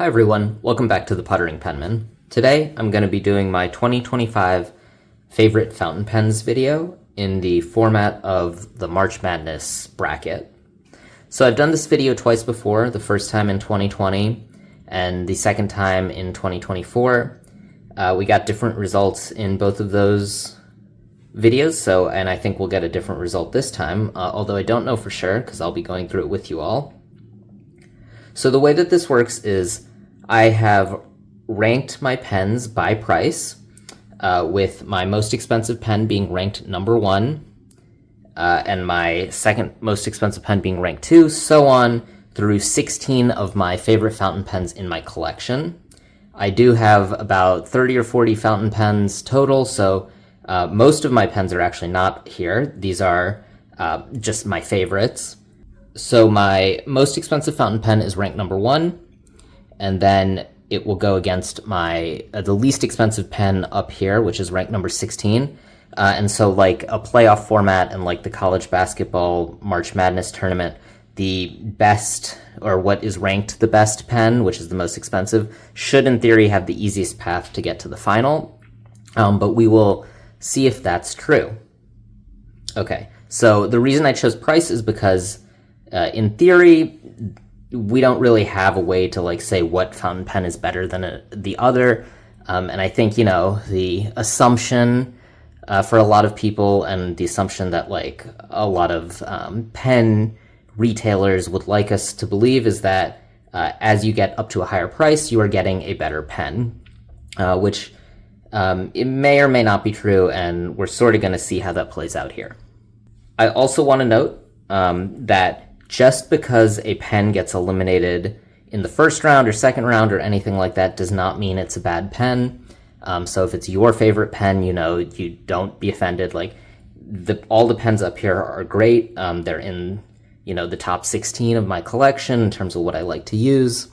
Hi everyone, welcome back to the Puttering Penman. Today I'm going to be doing my 2025 favorite fountain pens video in the format of the March Madness bracket. So I've done this video twice before, the first time in 2020 and the second time in 2024. We got different results in both of those videos, and I think we'll get a different result this time, although I don't know for sure because I'll be going through it with you all. So the way that this works is I have ranked my pens by price, with my most expensive pen being ranked number 1, and my second most expensive pen being ranked 2, so on through 16 of my favorite fountain pens in my collection. I do have about 30 or 40 fountain pens total, so most of my pens are actually not here. These are just my favorites. So my most expensive fountain pen is ranked number 1, and then it will go against my the least expensive pen up here, which is ranked number 16. And so like a playoff format and like the college basketball March Madness tournament, the best, or what is ranked the best pen, which is the most expensive, should in theory have the easiest path to get to the final. But we will see if that's true. Okay, so the reason I chose price is because in theory, we don't really have a way to like say what fountain pen is better than the other. And I think, you know, the assumption for a lot of people, and the assumption that like a lot of pen retailers would like us to believe, is that as you get up to a higher price, you are getting a better pen, which it may or may not be true, and we're sort of going to see how that plays out here. I also want to note that just because a pen gets eliminated in the first round or second round or anything like that does not mean it's a bad pen. So if it's your favorite pen, you know, you don't be offended. Like all the pens up here are great. They're in, you know, the top 16 of my collection in terms of what I like to use.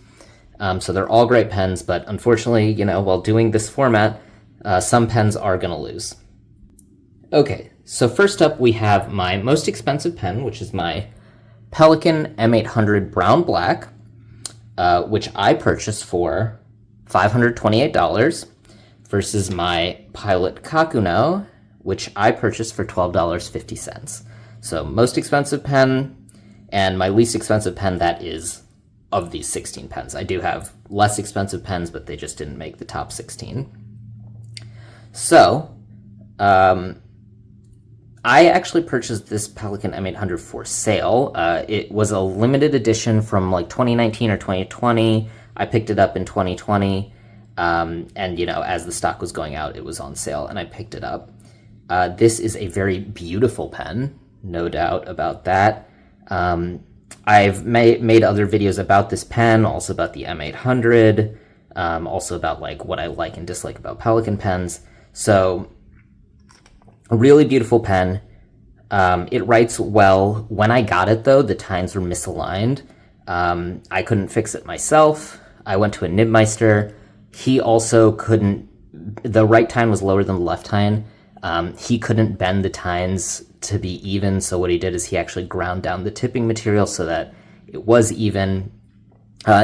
So they're all great pens, but unfortunately, you know, while doing this format, some pens are going to lose. Okay, so first up we have my most expensive pen, which is my Pelikan M800 Brown Black, which I purchased for $528, versus my Pilot Kakuno, which I purchased for $12.50. So most expensive pen, and my least expensive pen that is of these 16 pens. I do have less expensive pens, but they just didn't make the top 16. So, I actually purchased this Pelikan M800 for sale. It was a limited edition from like 2019 or 2020. I picked it up in 2020, and you know, as the stock was going out, it was on sale, and I picked it up. This is a very beautiful pen, no doubt about that. I've made other videos about this pen, also about the M800, also about like what I like and dislike about Pelikan pens. So, a really beautiful pen. It writes well. When I got it, though, the tines were misaligned. I couldn't fix it myself. I went to a nibmeister. He also couldn't. The right tine was lower than the left tine. He couldn't bend the tines to be even, so what he did is he actually ground down the tipping material so that it was even.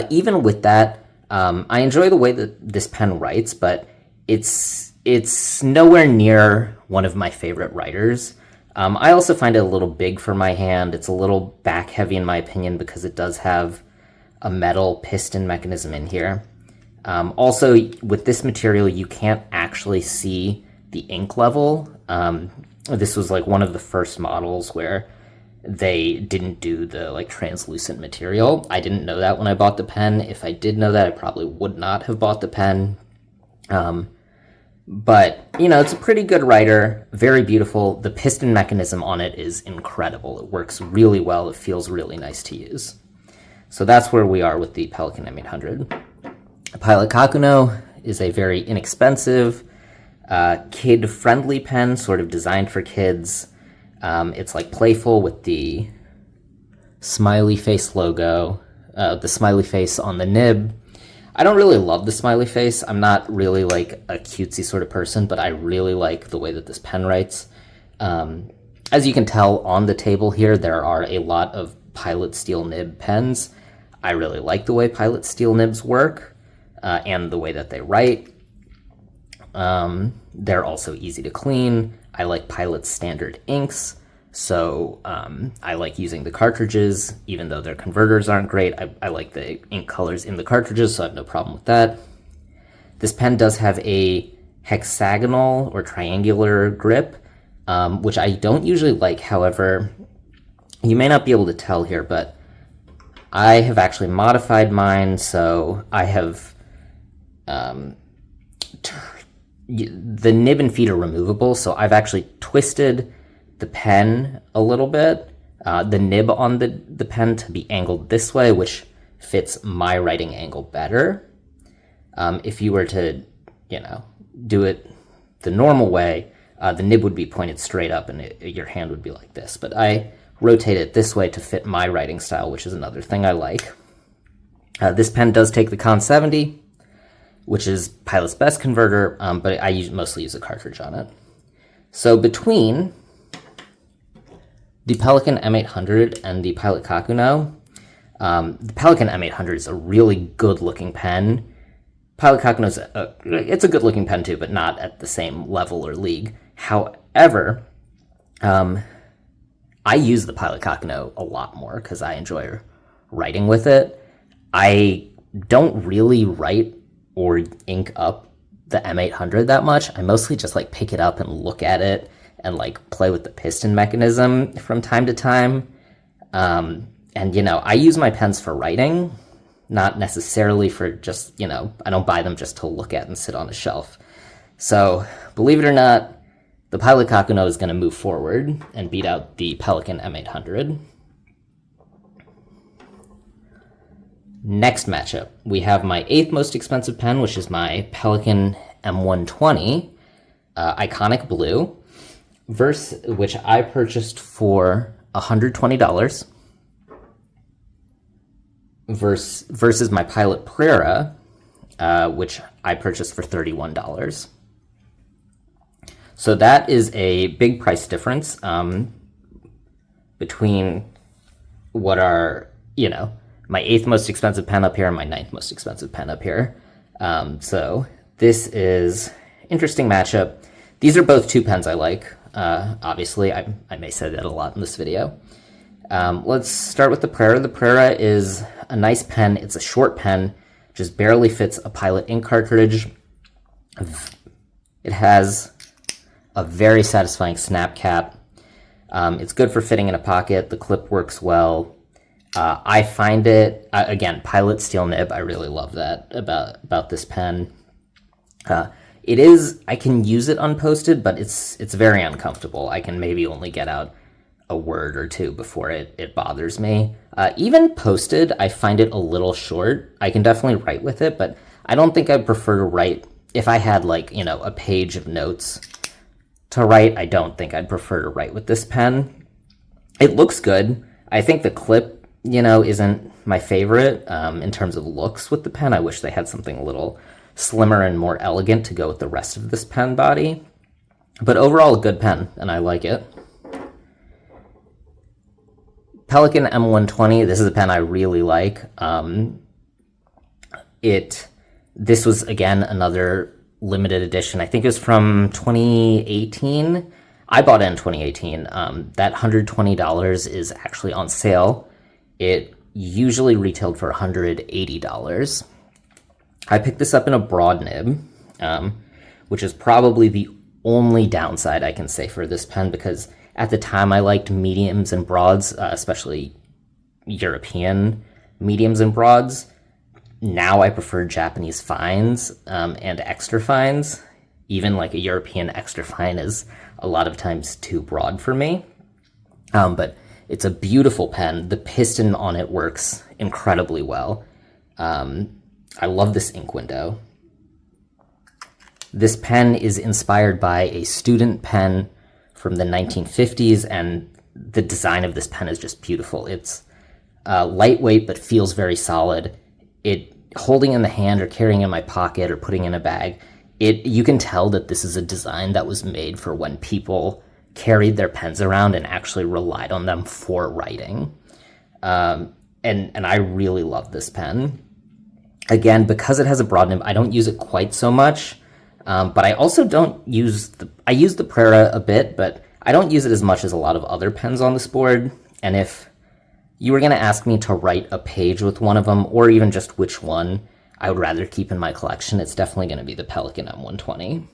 Even with that, I enjoy the way that this pen writes, but it's nowhere near one of my favorite writers. I also find it a little big for my hand. It's a little back heavy in my opinion because it does have a metal piston mechanism in here. Also, with this material, you can't actually see the ink level. This was like one of the first models where they didn't do the like translucent material. I didn't know that when I bought the pen. If I did know that, I probably would not have bought the pen. But, you know, it's a pretty good writer, very beautiful. The piston mechanism on it is incredible. It works really well. It feels really nice to use. So that's where we are with the Pelikan M800. Pilot Kakuno is a very inexpensive, kid-friendly pen, sort of designed for kids. It's like playful with the smiley face logo, the smiley face on the nib. I don't really love the smiley face. I'm not really like a cutesy sort of person, but I really like the way that this pen writes. As you can tell on the table here, there are a lot of Pilot steel nib pens. I really like the way Pilot steel nibs work. and the way that they write. They're also easy to clean. I like Pilot's standard inks, so I like using the cartridges, even though their converters aren't great. I like the ink colors in the cartridges, so I have no problem with that. This pen does have a hexagonal or triangular grip, which I don't usually like. However, you may not be able to tell here, but I have actually modified mine, so I have the nib and feet are removable, so I've actually twisted the pen a little bit, the nib on the pen to be angled this way, which fits my writing angle better. If you were to, do it the normal way, the nib would be pointed straight up and your hand would be like this. But I rotate it this way to fit my writing style, which is another thing I like. This pen does take the Con 70, which is Pilot's best converter, but I mostly use a cartridge on it. So between the Pelikan M800 and the Pilot Kakuno, the Pelikan M800 is a really good-looking pen. Pilot Kakuno it's a good-looking pen too, but not at the same level or league. However, I use the Pilot Kakuno a lot more because I enjoy writing with it. I don't really write or ink up the M800 that much. I mostly just pick it up and look at it and play with the piston mechanism from time to time. And I use my pens for writing, not necessarily for just, I don't buy them just to look at and sit on a shelf. So believe it or not, the Pilot Kakuno is going to move forward and beat out the Pelikan M800. Next matchup, we have my 8th most expensive pen, which is my Pelikan M120, Iconic Blue, which I purchased for $120, versus my Pilot Prera, which I purchased for $31. So that is a big price difference between what are, my 8th most expensive pen up here and my 9th most expensive pen up here. So this is interesting matchup. These are both two pens I like. Obviously, I may say that a lot in this video. Let's start with the Prera. The Prera is a nice pen. It's a short pen, just barely fits a Pilot ink cartridge. It has a very satisfying snap cap. It's good for fitting in a pocket. The clip works well. I find it, again, Pilot steel nib. I really love that about this pen. I can use it unposted, but it's very uncomfortable. I can maybe only get out a word or two before it bothers me. Even posted, I find it a little short. I can definitely write with it, but I don't think I'd prefer to write, if I had a page of notes to write, I don't think I'd prefer to write with this pen. It looks good. I think the clip, isn't my favorite in terms of looks with the pen. I wish they had something a little slimmer and more elegant to go with the rest of this pen body. But overall, a good pen, and I like it. Pelikan M120, this is a pen I really like. This was, again, another limited edition. I think it was from 2018. I bought it in 2018. That $120 is actually on sale. It usually retailed for $180. I picked this up in a broad nib, which is probably the only downside I can say for this pen, because at the time I liked mediums and broads, especially European mediums and broads. Now I prefer Japanese fines and extra fines. Even a European extra fine is a lot of times too broad for me. But it's a beautiful pen. The piston on it works incredibly well. I love this ink window. This pen is inspired by a student pen from the 1950s, and the design of this pen is just beautiful. It's lightweight but feels very solid. Holding in the hand or carrying in my pocket or putting in a bag, you can tell that this is a design that was made for when people carried their pens around and actually relied on them for writing. And I really love this pen. Again, because it has a broad nib, I don't use it quite so much, but I also don't use I use the Prera a bit, but I don't use it as much as a lot of other pens on this board. And if you were going to ask me to write a page with one of them, or even just which one I would rather keep in my collection, it's definitely going to be the Pelikan M120.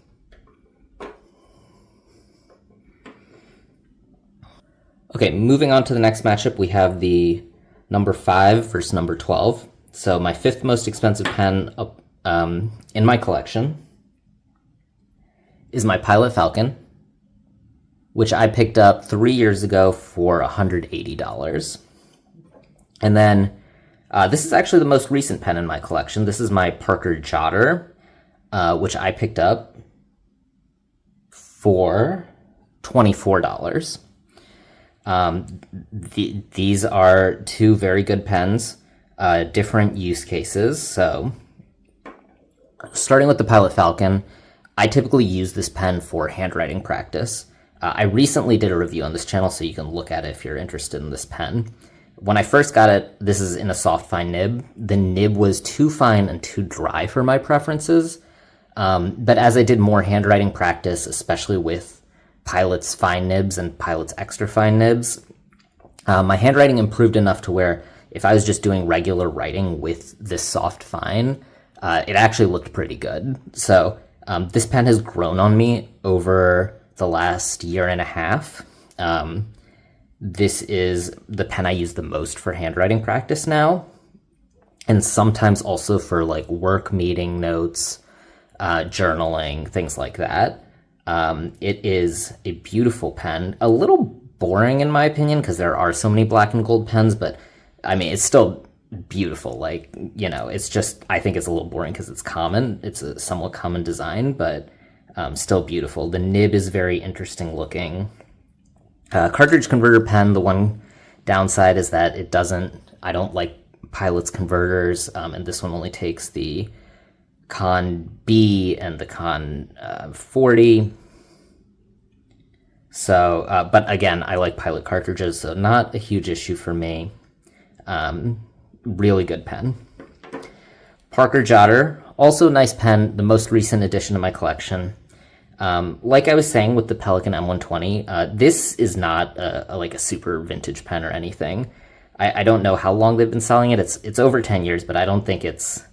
Okay, moving on to the next matchup, we have the number 5 versus number 12. So my 5th most expensive pen in my collection is my Pilot Falcon, which I picked up 3 years ago for $180. And then this is actually the most recent pen in my collection. This is my Parker Jotter, which I picked up for $24. These are two very good pens, different use cases. So starting with the Pilot Falcon, I typically use this pen for handwriting practice. I recently did a review on this channel, so you can look at it if you're interested in this pen. When I first got it, this is in a soft fine nib. The nib was too fine and too dry for my preferences. But as I did more handwriting practice, especially with Pilot's fine nibs and Pilot's extra fine nibs, my handwriting improved enough to where if I was just doing regular writing with this soft fine, it actually looked pretty good. So this pen has grown on me over the last year and a half. This is the pen I use the most for handwriting practice now, and sometimes also for like work meeting notes, journaling, things like that. It is a beautiful pen, a little boring in my opinion because there are so many black and gold pens, but I mean, it's still beautiful. Like, you know, it's just, I think it's a little boring because it's common. It's a somewhat common design, but still beautiful. The nib is very interesting looking. Cartridge converter pen, the one downside is that I don't like Pilot's converters, and this one only takes the Con B and the Con 40. So, but again, I like Pilot cartridges, so not a huge issue for me. Really good pen. Parker Jotter, also a nice pen, the most recent addition to my collection. Like I was saying with the Pelikan M120, this is not like a super vintage pen or anything. I don't know how long they've been selling it. It's over 10 years, but I don't think it's,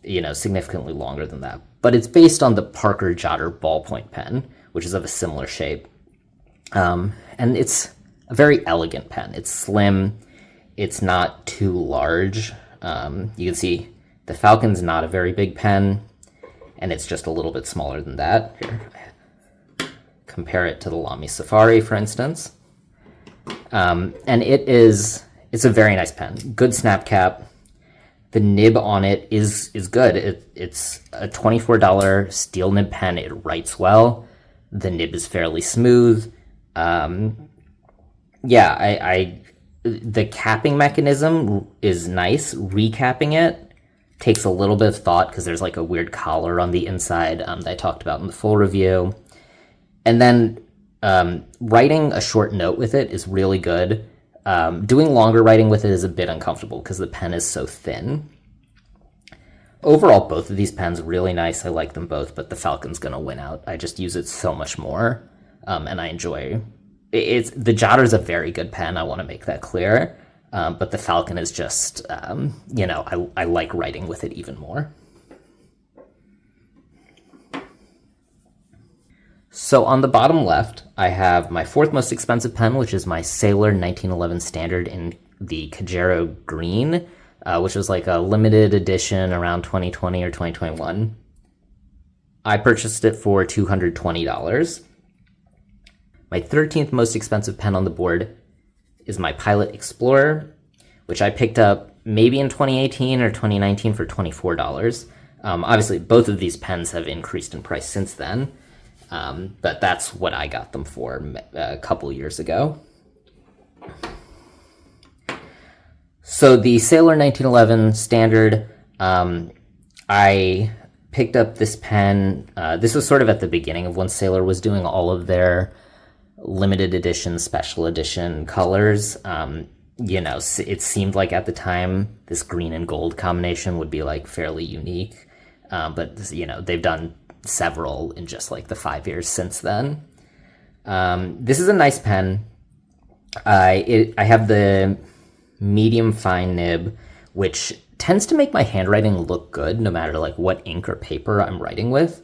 you know, significantly longer than that. But it's based on the Parker Jotter ballpoint pen, which is of a similar shape. And it's a very elegant pen. It's slim. It's not too large. You can see the Falcon's not a very big pen, and it's just a little bit smaller than that. Here, compare it to the Lamy Safari, for instance. And it's a very nice pen. Good snap cap. The nib on it is good. It's a $24 steel nib pen. It writes well. The nib is fairly smooth. The capping mechanism is nice. Recapping it takes a little bit of thought because there's like a weird collar on the inside that I talked about in the full review. And then writing a short note with it is really good. Doing longer writing with it is a bit uncomfortable because the pen is so thin. Overall, both of these pens really nice. I like them both, but the Falcon's going to win out. I just use it so much more, and I enjoy it. The Jotter's a very good pen. I want to make that clear. But the Falcon is just, I like writing with it even more. So on the bottom left, I have my 4th most expensive pen, which is my Sailor 1911 Standard in the Kagero Green, which was like a limited edition around 2020 or 2021. I purchased it for $220. My 13th most expensive pen on the board is my Pilot Explorer, which I picked up maybe in 2018 or 2019 for $24. Obviously, both of these pens have increased in price since then, but that's what I got them for a couple years ago. So the Sailor 1911 Standard, I picked up this pen. This was sort of at the beginning of when Sailor was doing all of their limited edition, special edition colors. it seemed like at the time this green and gold combination would be like fairly unique. But they've done several in just like the 5 years since then. This is a nice pen. I have the medium fine nib, which tends to make my handwriting look good no matter like what ink or paper I'm writing with.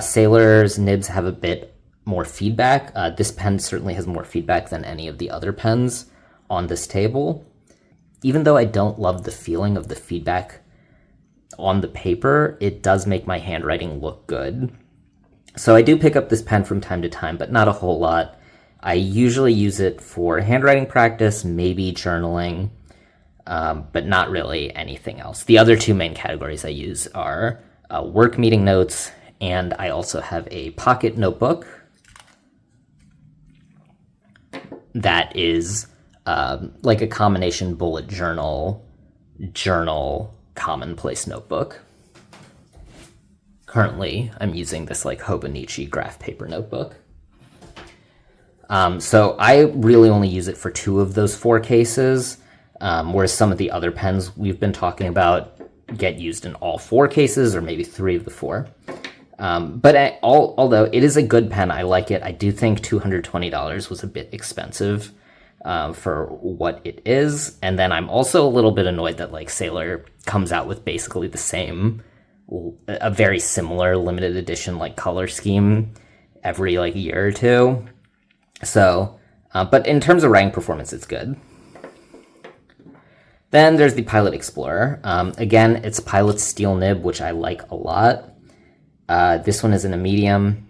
Sailor's nibs have a bit more feedback. This pen certainly has more feedback than any of the other pens on this table. Even though I don't love the feeling of the feedback on the paper, it does make my handwriting look good. So I do pick up this pen from time to time, but not a whole lot. I usually use it for handwriting practice, maybe journaling, but not really anything else. The other two main categories I use are work meeting notes, and I also have a pocket notebook that is like a combination bullet journal, commonplace notebook. Currently, I'm using this like Hobonichi graph paper notebook. So I really only use it for 2 of those 4 cases, whereas some of the other pens we've been talking about get used in all 4 cases, or maybe 3 of the 4. Although it is a good pen, I like it. I do think $220 was a bit expensive for what it is. And then I'm also a little bit annoyed that like Sailor comes out with basically the same, a very similar limited edition like color scheme every like year or 2. So, but in terms of writing performance, it's good. Then there's the Pilot Explorer. Again, it's Pilot's steel nib, which I like a lot. This one is in a medium.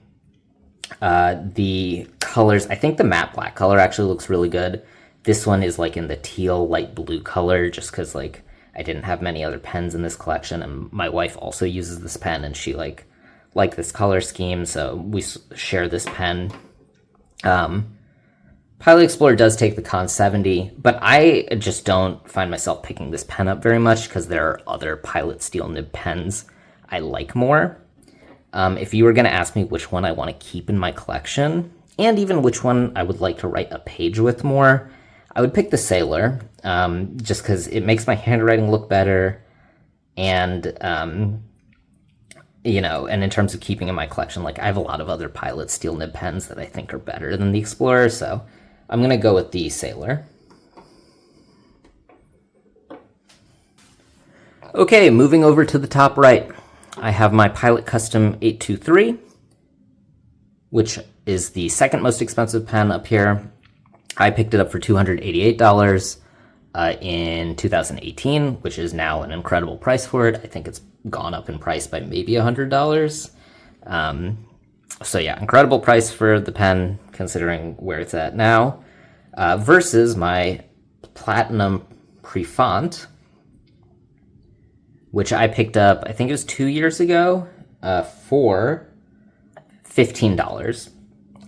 The colors, I think the matte black color actually looks really good. This one is like in the teal light blue color, just because like I didn't have many other pens in this collection, and my wife also uses this pen, and she like this color scheme, so we share this pen. Pilot Explorer does take the Con 70, but I just don't find myself picking this pen up very much because there are other Pilot steel nib pens I like more. If you were going to ask me which one I want to keep in my collection, and even which one I would like to write a page with more, I would pick the Sailor, just because it makes my handwriting look better, and, and in terms of keeping in my collection, like I have a lot of other Pilot steel nib pens that I think are better than the Explorer, so I'm going to go with the Sailor. Okay, moving over to the top right. I have my Pilot Custom 823, which is the second most expensive pen up here. I picked it up for $288 in 2018, which is now an incredible price for it. I think it's gone up in price by maybe $100. So yeah, incredible price for the pen considering where it's at now, versus my Platinum Prefounte, which I picked up, I think it was 2 years ago, for $15.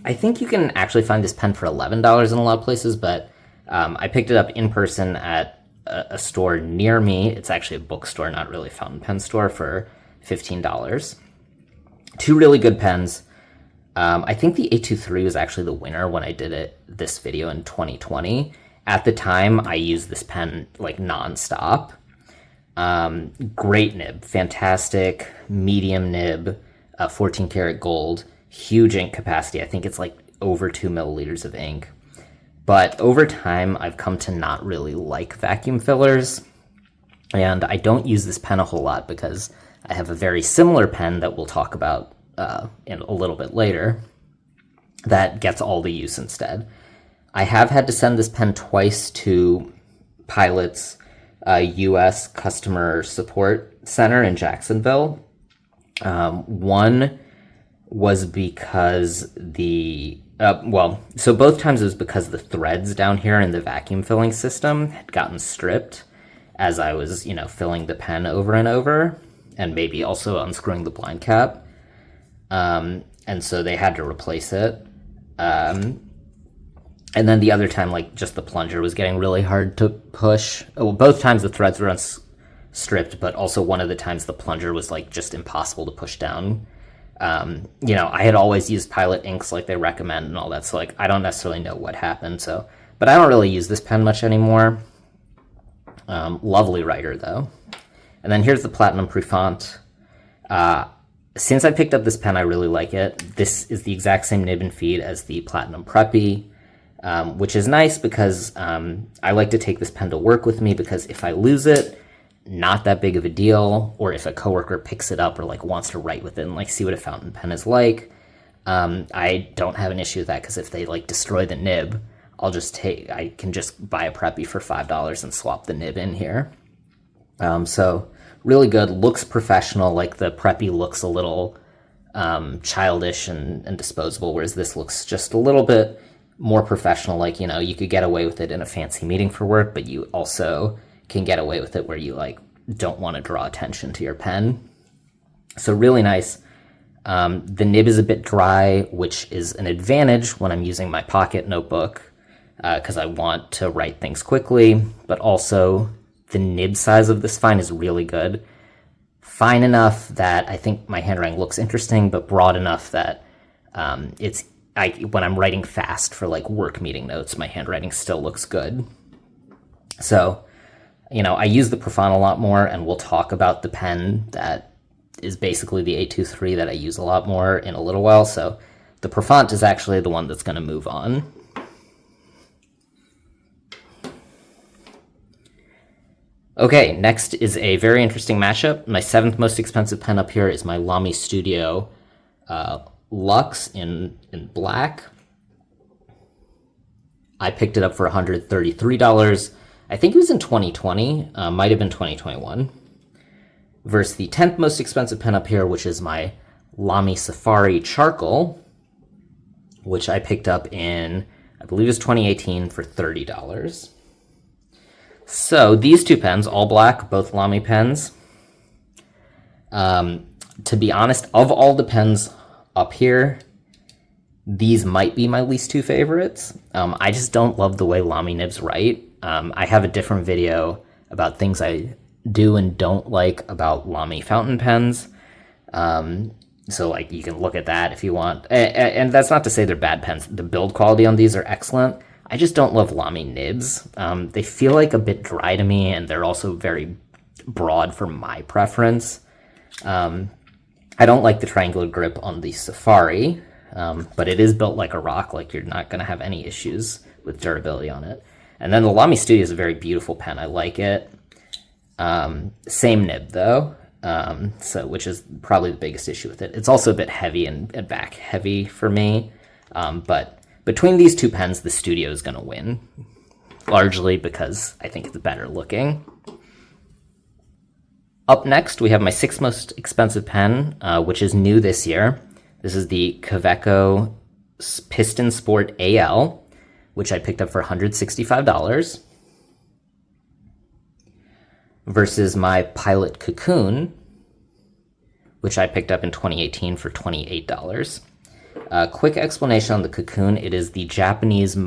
I think you can actually find this pen for $11 in a lot of places, but I picked it up in person at a store near me. It's actually a bookstore, not really a fountain pen store, for $15. 2 really good pens. I think the 823 was actually the winner when I did this video in 2020. At the time, I used this pen like nonstop. Great nib, fantastic medium nib, 14 karat gold, huge ink capacity. I think it's like over 2 milliliters of ink. But over time, I've come to not really like vacuum fillers, and I don't use this pen a whole lot because I have a very similar pen that we'll talk about in a little bit later that gets all the use instead. I have had to send this pen twice to Pilot's U.S. Customer Support Center in Jacksonville. One was because so both times it was because the threads down here in the vacuum filling system had gotten stripped as I was, filling the pen over and over, and maybe also unscrewing the blind cap. And so they had to replace it. And then the other time, like, just the plunger was getting really hard to push. Well, both times the threads were stripped, but also one of the times the plunger was, like, just impossible to push down. I had always used Pilot inks like they recommend and all that, so, like, I don't necessarily know what happened. So but I don't really use this pen much anymore. Lovely writer, though. And then here's the Platinum Prefounte. Since I picked up this pen, I really like it. This is the exact same nib and feed as the Platinum Preppy, which is nice because I like to take this pen to work with me, because if I lose it, not that big of a deal. Or if a coworker picks it up or like wants to write with it and like see what a fountain pen is like, I don't have an issue with that, because if they like destroy the nib, I can just buy a Preppy for $5 and swap the nib in here. So really good, looks professional. Like the Preppy looks a little childish and disposable, whereas this looks just a little bit more professional. Like, you know, you could get away with it in a fancy meeting for work, but you also can get away with it where you like don't want to draw attention to your pen. So really nice. The nib is a bit dry, which is an advantage when I'm using my pocket notebook, because I want to write things quickly, but also the nib size of this fine is really good. Fine enough that I think my handwriting looks interesting, but broad enough that when I'm writing fast for like work meeting notes, my handwriting still looks good. So, you know, I use the Prefounte a lot more, and we'll talk about the pen that is basically the 823 that I use a lot more in a little while. So the Prefounte is actually the one that's going to move on. Okay, next is a very interesting mashup. My 7th most expensive pen up here is my Lamy Studio Luxe in black. I picked it up for $133. I think it was in 2020, might have been 2021. Versus the 10th most expensive pen up here, which is my Lamy Safari Charcoal, which I picked up in, I believe it was 2018 for $30. So these two pens, all black, both Lamy pens. To be honest, of all the pens up here, these might be my least two favorites. I just don't love the way Lamy nibs write. I have a different video about things I do and don't like about Lamy fountain pens. So like you can look at that if you want. And that's not to say they're bad pens. The build quality on these are excellent. I just don't love Lamy nibs. They feel like a bit dry to me, and they're also very broad for my preference. I don't like the triangular grip on the Safari, but it is built like a rock. Like you're not going to have any issues with durability on it. And then the Lamy Studio is a very beautiful pen. I like it. Same nib though, which is probably the biggest issue with it. It's also a bit heavy and back heavy for me, but between these two pens, the Studio is going to win, largely because I think it's better looking. Up next, we have my 6th most expensive pen, which is new this year. This is the Kaweco Piston Sport AL, which I picked up for $165, versus my Pilot Cocoon, which I picked up in 2018 for $28. Quick explanation on the Cocoon. It is the Japanese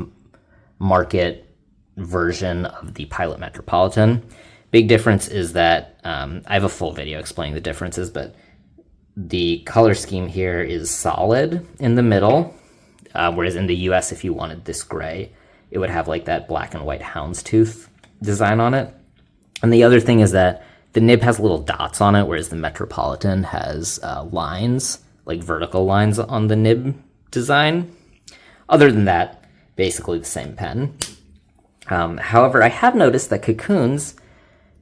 market version of the Pilot Metropolitan. Big difference is that I have a full video explaining the differences, but the color scheme here is solid in the middle, whereas in the US, if you wanted this gray, it would have like that black and white houndstooth design on it. And the other thing is that the nib has little dots on it, whereas the Metropolitan has lines, like vertical lines on the nib design. Other than that, basically the same pen. However, I have noticed that Cocoons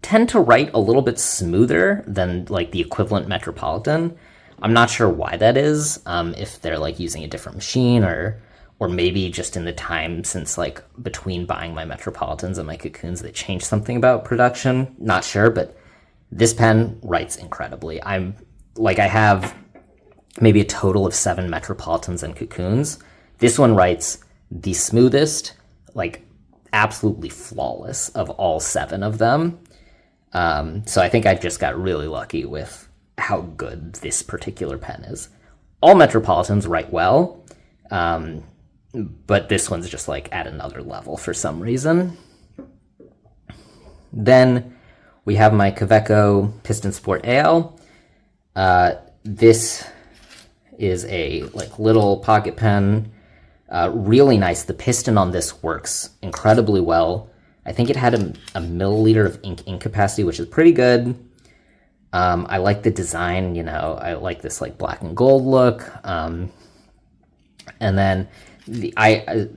tend to write a little bit smoother than like the equivalent Metropolitan. I'm not sure why that is, if they're like using a different machine or maybe just in the time since like between buying my Metropolitans and my Cocoons, they changed something about production. Not sure, but this pen writes incredibly. I have maybe a total of 7 Metropolitans and Cocoons. This one writes the smoothest, like absolutely flawless of all 7 of them. So I think I just got really lucky with how good this particular pen is. All Metropolitans write well, but this one's just like at another level for some reason. Then we have my Kaweco Piston Sport AL. This is a like little pocket pen. Really nice. The piston on this works incredibly well. I think it had a milliliter of ink capacity, which is pretty good. I like the design, I like this like black and gold look. And then I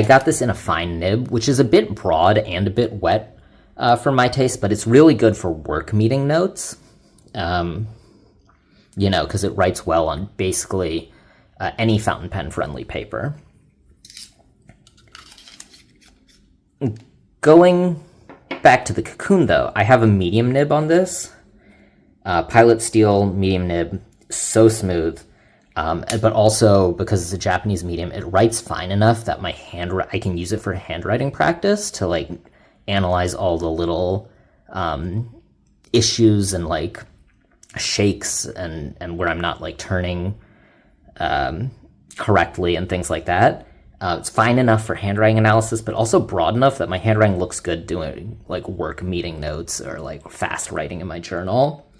got this in a fine nib, which is a bit broad and a bit wet for my taste, but it's really good for work meeting notes. Because it writes well on basically any fountain pen friendly paper. Going back to the Cocoon though, I have a medium nib on this. Pilot steel medium nib, so smooth. But also because it's a Japanese medium, it writes fine enough that I can use it for handwriting practice to like analyze all the little issues and like shakes and where I'm not like turning correctly and things like that. It's fine enough for handwriting analysis, but also broad enough that my handwriting looks good doing like work meeting notes or like fast writing in my journal.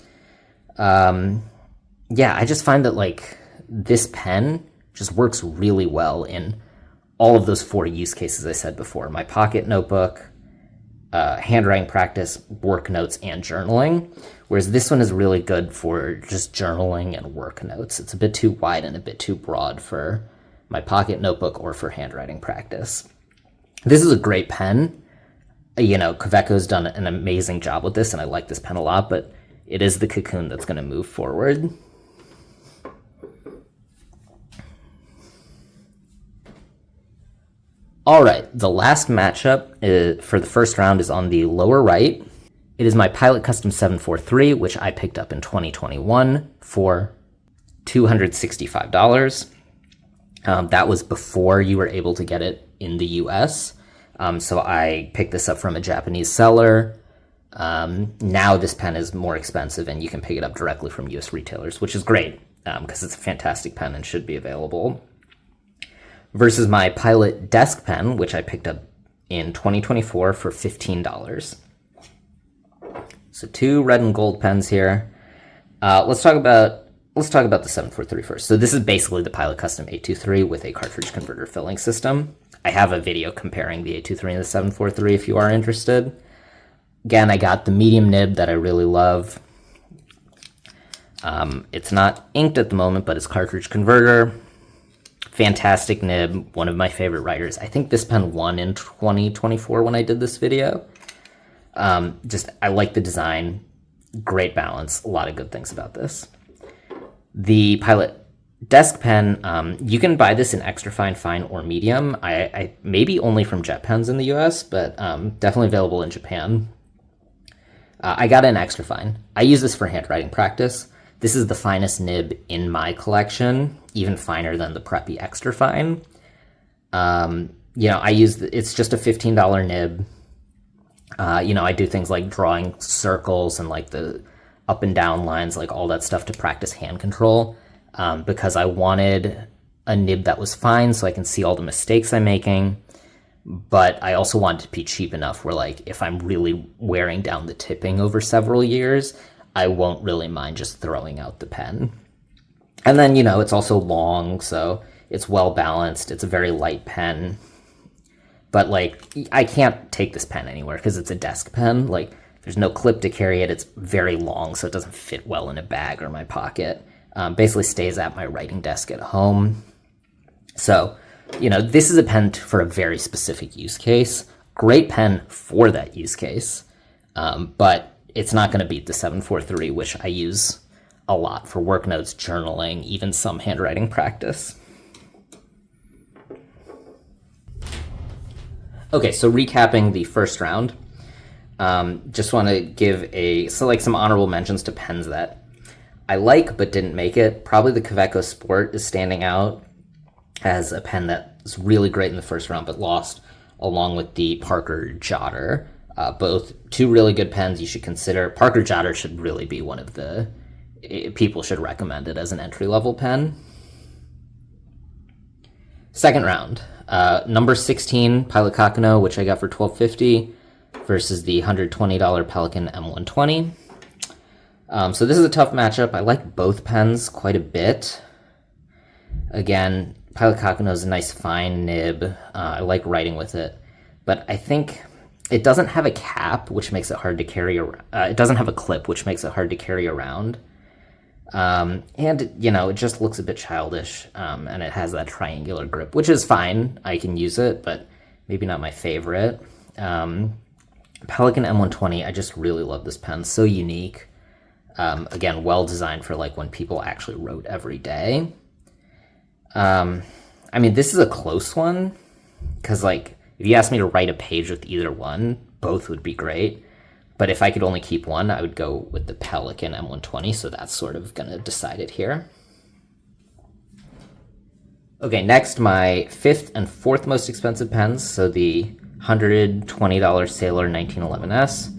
I just find that like this pen just works really well in all of those 4 use cases I said before. My pocket notebook, handwriting practice, work notes, and journaling. Whereas this one is really good for just journaling and work notes. It's a bit too wide and a bit too broad for my pocket notebook or for handwriting practice. This is a great pen. Kaweco's done an amazing job with this, and I like this pen a lot, but it is the Cocoon that's going to move forward. All right, the last matchup for the first round is on the lower right. It is my Pilot Custom 743, which I picked up in 2021 for $265. That was before you were able to get it in the US. So I picked this up from a Japanese seller. Now this pen is more expensive and you can pick it up directly from US retailers, which is great because it's a fantastic pen and should be available. Versus my Pilot desk pen, which I picked up in 2024 for $15. So 2 red and gold pens here. Let's talk about the 743 first. So this is basically the Pilot Custom 823 with a cartridge converter filling system. I have a video comparing the 823 and the 743 if you are interested. Again, I got the medium nib that I really love. It's not inked at the moment, but it's cartridge converter. Fantastic nib, one of my favorite writers. I think this pen won in 2024 when I did this video. I like the design, great balance, a lot of good things about this. The Pilot desk pen, you can buy this in extra fine, fine, or medium. I maybe only from Jet Pens in the US, but definitely available in Japan. I got it in extra fine. I use this for handwriting practice. This is the finest nib in my collection, even finer than the Preppy extra fine. It's just a $15 nib. I do things like drawing circles and like the up and down lines, like all that stuff to practice hand control, because I wanted a nib that was fine so I can see all the mistakes I'm making. But I also want it to be cheap enough where like if I'm really wearing down the tipping over several years, I won't really mind just throwing out the pen. And then, it's also long, so it's well balanced. It's a very light pen. But like, I can't take this pen anywhere because it's a desk pen. Like, there's no clip to carry it. It's very long, so it doesn't fit well in a bag or my pocket. Basically stays at my writing desk at home. So, this is a pen for a very specific use case. Great pen for that use case. But it's not going to beat the 743, which I use a lot for work notes, journaling, even some handwriting practice. Okay, so recapping the first round, just want to give some honorable mentions to pens that I like but didn't make it. Probably the Kaweco Sport is standing out as a pen that was really great in the first round but lost, along with the Parker Jotter. Both 2 really good pens you should consider. Parker Jotter should really be one of the people should recommend it as an entry-level pen. Second round, number 16 Pilot Kakuno, which I got for $12.50, versus the $120 Pelikan M120. So this is a tough matchup. I like both pens quite a bit. Again, Pilot Kakuno is a nice fine nib. I like writing with it, but I think it doesn't have a cap, which makes it hard to carry around. It doesn't have a clip, which makes it hard to carry around. And, it just looks a bit childish, and it has that triangular grip, which is fine. I can use it, but maybe not my favorite. Pelikan M120, I just really love this pen. So unique. Again, well designed for like when people actually wrote every day. This is a close one, because like if you asked me to write a page with either one, both would be great. But if I could only keep one, I would go with the Pelikan M120, so that's sort of going to decide it here. Okay, next, my fifth and fourth most expensive pens, so the $120 Sailor 1911S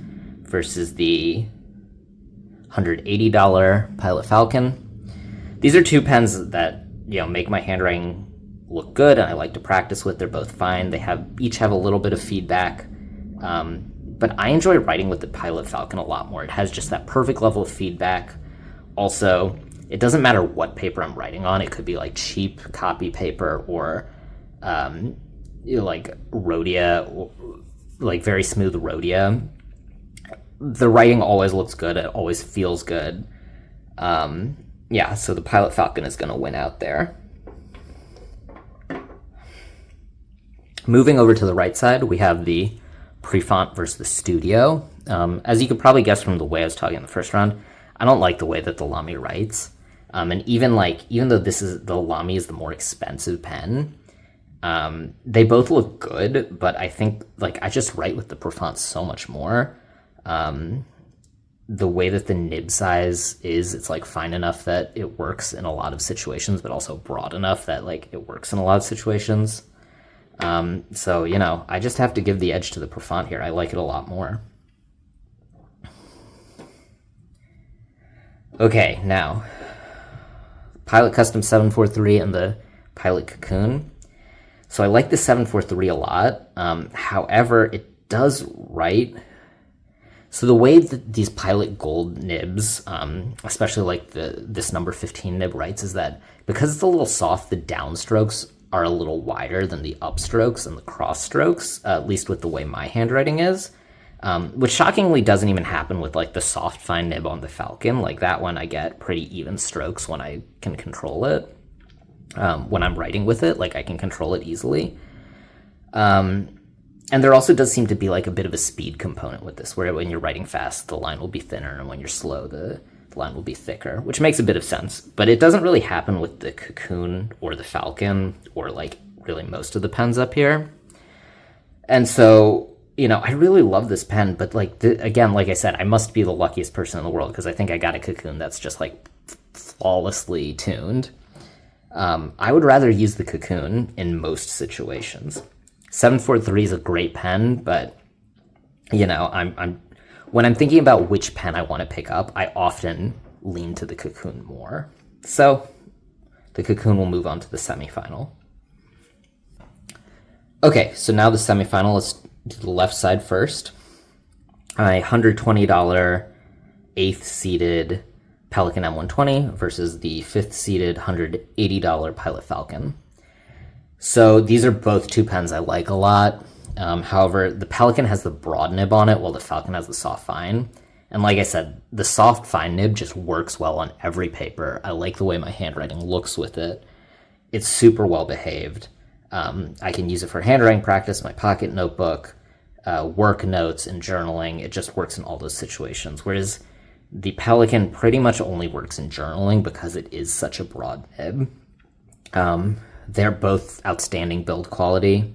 versus the $180 Pilot Falcon. These are two pens that, make my handwriting look good, and I like to practice with. They're both fine. They each have a little bit of feedback. But I enjoy writing with the Pilot Falcon a lot more. It has just that perfect level of feedback. Also, it doesn't matter what paper I'm writing on. It could be like cheap copy paper or like Rhodia, or like very smooth Rhodia. The writing always looks good. It always feels good. So the Pilot Falcon is going to win out there. Moving over to the right side, we have the Prefounte versus the Studio. As you could probably guess from the way I was talking in the first round, I don't like the way that the Lamy writes. And even though the Lamy is the more expensive pen, they both look good, but I think I just write with the Prefounte so much more. The way that the nib size is, it's fine enough that it works in a lot of situations, but also broad enough that it works in a lot of situations. I just have to give the edge to the Prefounte here. I like it a lot more. Okay, now, Pilot Custom 743 and the Pilot Cocoon. So I like the 743 a lot. However, it does write. So the way that these Pilot Gold nibs, especially this number 15 nib writes, is that because it's a little soft, the downstrokes are a little wider than the upstrokes and the cross strokes, at least with the way my handwriting is, which shockingly doesn't even happen with the soft fine nib on the Falcon. That one I get pretty even strokes when I can control it. When I'm writing with it, I can control it easily. And there also does seem to be a bit of a speed component with this, where when you're writing fast, the line will be thinner, and when you're slow, the line will be thicker, which makes a bit of sense. But it doesn't really happen with the Cocoon or the Falcon or really most of the pens up here. And so, I really love this pen, but again, like I said, I must be the luckiest person in the world because I think I got a Cocoon that's just flawlessly tuned. I would rather use the Cocoon in most situations. 743 is a great pen, but I'm when I'm thinking about which pen I want to pick up, I often lean to the Cocoon more. So the Cocoon will move on to the semifinal. Okay, so now the semifinal. Let's do the left side first. My $120 8th seeded Pelikan M120 versus the 5th seeded $180 Pilot Falcon. So these are both two pens I like a lot. However, the Pelikan has the broad nib on it, while the Falcon has the soft fine. And like I said, the soft fine nib just works well on every paper. I like the way my handwriting looks with it. It's super well behaved. I can use it for handwriting practice, my pocket notebook, work notes, and journaling. It just works in all those situations. Whereas the Pelikan pretty much only works in journaling because it is such a broad nib. They're both outstanding build quality.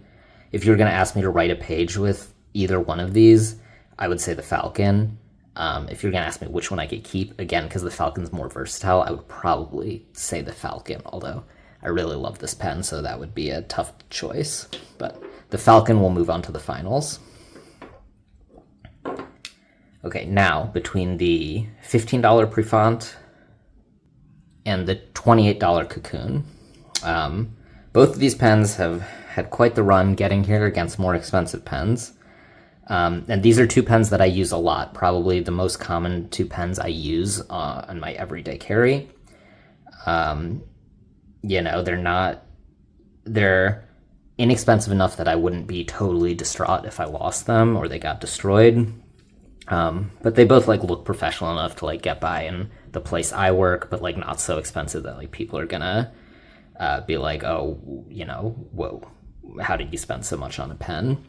If you're going to ask me to write a page with either one of these, I would say the Falcon. If you're going to ask me which one I could keep, again, because the Falcon's more versatile, I would probably say the Falcon, although I really love this pen, so that would be a tough choice. But the Falcon will move on to the finals. Okay, now, between the $15 Prefounte and the $28 Cocoon, both of these pens have had quite the run getting here against more expensive pens. And these are two pens that I use a lot, probably the most common two pens I use on my everyday carry. They're not they're inexpensive enough that I wouldn't be totally distraught if I lost them or they got destroyed. But they both like look professional enough to like get by in the place I work, but like not so expensive that like people are gonna be like, oh, you know, whoa, how did you spend so much on a pen?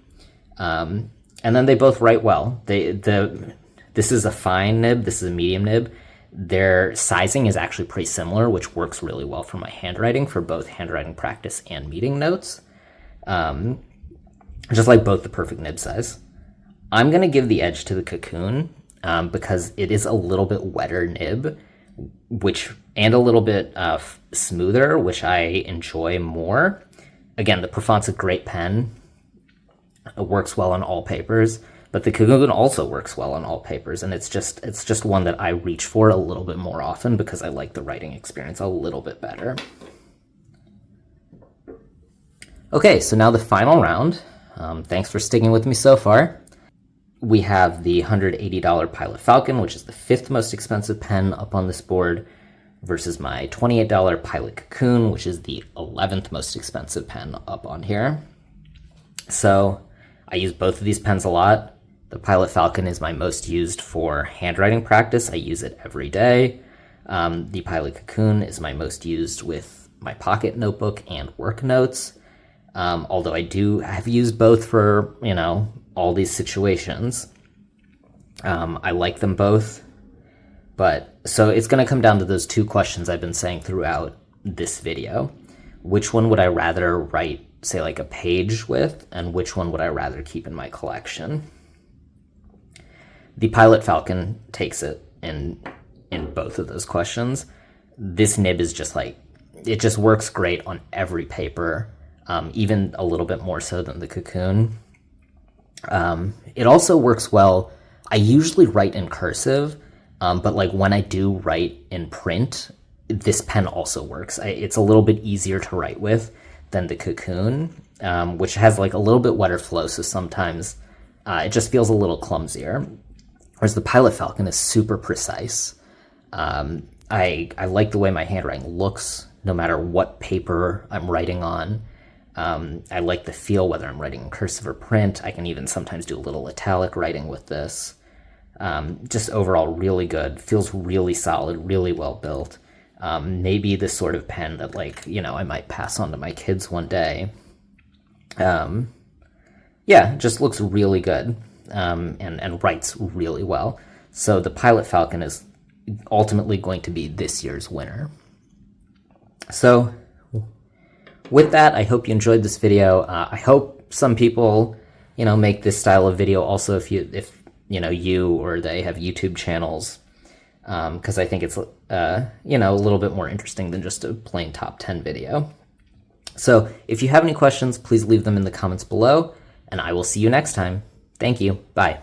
And then they both write well. This is a fine nib, this is a medium nib. Their sizing is actually pretty similar, which works really well for my handwriting, for both handwriting practice and meeting notes. Just like both the perfect nib size. I'm going to give the edge to the Cocoon because it is a little bit wetter nib, and a little bit smoother, which I enjoy more. Again, the Prefount's a great pen. It works well on all papers, but the Cocoon also works well on all papers, and it's just one that I reach for a little bit more often because I like the writing experience a little bit better. Okay, so now the final round. Thanks for sticking with me so far. We have the $180 Pilot Falcon, which is the 5th most expensive pen up on this board, versus my $28 Pilot Cocoon, which is the 11th most expensive pen up on here. So I use both of these pens a lot. The Pilot Falcon is my most used for handwriting practice. I use it every day. The Pilot Cocoon is my most used with my pocket notebook and work notes. Although I have used both for, you know, all these situations. I like them both. But so it's going to come down to those two questions I've been saying throughout this video. Which one would I rather write, say, like a page with, and which one would I rather keep in my collection? The Pilot Falcon takes it in both of those questions. This nib is just like, it just works great on every paper, even a little bit more so than the Cocoon. It also works well. I usually write in cursive, but like when I do write in print, this pen also works. It's a little bit easier to write with than the Cocoon, which has like a little bit wetter flow, so sometimes it just feels a little clumsier. Whereas the Pilot Falcon is super precise. I like the way my handwriting looks, no matter what paper I'm writing on. I like the feel, whether I'm writing in cursive or print. I can even sometimes do a little italic writing with this. Just overall really good, feels really solid, really well built. Maybe this sort of pen that, like, you know, I might pass on to my kids one day. Yeah, just looks really good, and writes really well. So the Pilot Falcon is ultimately going to be this year's winner. So with that, I hope you enjoyed this video. I hope some people, you know, make this style of video also if you know, you or they have YouTube channels, because I think it's, you know, a little bit more interesting than just a plain top 10 video. So if you have any questions, please leave them in the comments below, and I will see you next time. Thank you. Bye.